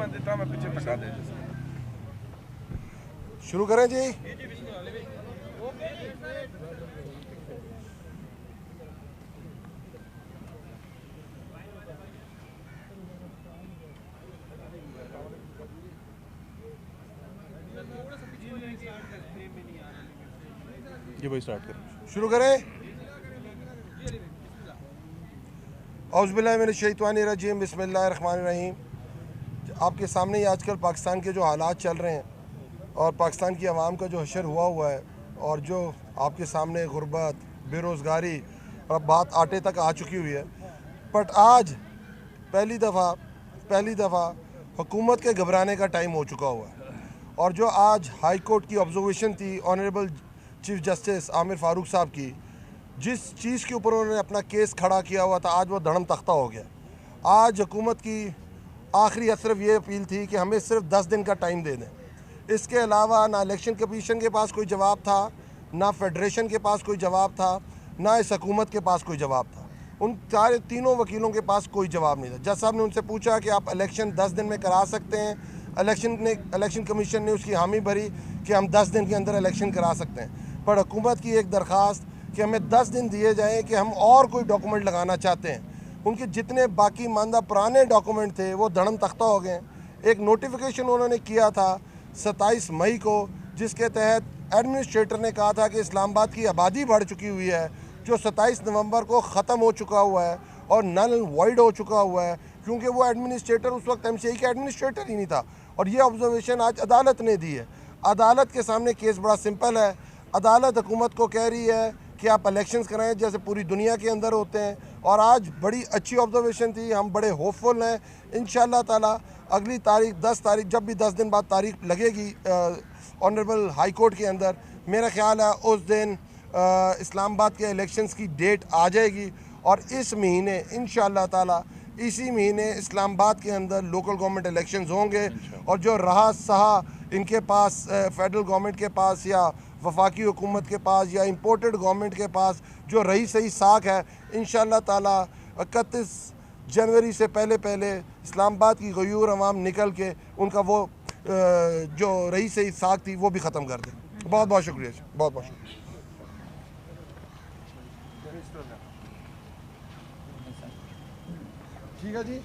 मैं देता, मैं पीछे टका दे। शुरू करें जी। जी भाई स्टार्ट करें। शुरू करें। औज़ुबिल्लाहिमिनश्शैतानिर्रजीम, बिस्मिल्लाहिर्रहमानिर्रहीम। आपके सामने ही आजकल पाकिस्तान के जो हालात चल रहे हैं और पाकिस्तान की आवाम का जो हशर हुआ है और जो आपके सामने गुर्बत, बेरोज़गारी और अब बात आटे तक आ चुकी हुई है। बट आज पहली दफ़ा हुकूमत के घबराने का टाइम हो चुका हुआ है। और जो आज हाई कोर्ट की ऑब्जर्वेशन थी honourable chief justice Aamir Farooq साहब की, जिस चीज़ के ऊपर उन्होंने अपना केस खड़ा किया हुआ था, आज वो धड़म तख्ता हो गया। आज हुकूमत की आखिरी सिर्फ ये अपील थी कि हमें सिर्फ 10 दिन का टाइम दे दें। इसके अलावा ना इलेक्शन कमीशन के पास कोई जवाब था, ना फेडरेशन के पास कोई जवाब था, ना इस हुकूमत के पास कोई जवाब था। उन सारे तीनों वकीलों के पास कोई जवाब नहीं था। जज साहब ने उनसे पूछा कि आप इलेक्शन 10 दिन में करा सकते हैं। इलेक्शन कमीशन ने उसकी हामी भरी कि हम 10 दिन के अंदर इलेक्शन करा सकते हैं। पर हुकूमत की एक दरख्वास्त कि हमें 10 दिन दिए जाएँ कि हम और कोई डॉक्यूमेंट लगाना चाहते हैं। उनके जितने बाकी मानदा पुराने डॉक्यूमेंट थे वो धड़म तख्ता हो गए। एक नोटिफिकेशन उन्होंने किया था 27 मई को, जिसके तहत एडमिनिस्ट्रेटर ने कहा था कि इस्लामाबाद की आबादी बढ़ चुकी हुई है, जो 27 नवंबर को ख़त्म हो चुका हुआ है और नल वॉइड हो चुका हुआ है, क्योंकि वो एडमिनिस्ट्रेटर उस वक्त MCI का एडमिनिस्ट्रेटर ही नहीं था। और ये ऑब्जर्वेशन आज अदालत ने दी है। अदालत के सामने केस बड़ा सिंपल है। अदालत हुकूमत को कह रही है कि आप इलेक्शंस कराएं जैसे पूरी दुनिया के अंदर होते हैं। और आज बड़ी अच्छी ऑब्जर्वेशन थी, हम बड़े होपफुल हैं। इंशाअल्लाह ताला अगली तारीख 10 तारीख, जब भी 10 दिन बाद तारीख लगेगी ऑनरेबल हाई कोर्ट के अंदर, मेरा ख्याल है उस दिन इस्लामाबाद के इलेक्शंस की डेट आ जाएगी। और इस महीने इंशाअल्लाह ताला इसी महीने इस्लामाबाद के अंदर लोकल गवर्नमेंट इलेक्शंस होंगे। और जो रहा सहा इनके पास फेडरल गवर्नमेंट के पास या वफाकी हुकूमत के पास या इंपोर्टेड गवर्नमेंट के पास जो रही सही साख है, इंशाअल्लाह ताला 31 जनवरी से पहले इस्लामाबाद की गयूर अवाम निकल के उनका वो जो रही सही साख थी वो भी ख़त्म कर दें। बहुत बहुत शुक्रिया, बहुत बहुत शुक्रिया। ठीक है जी।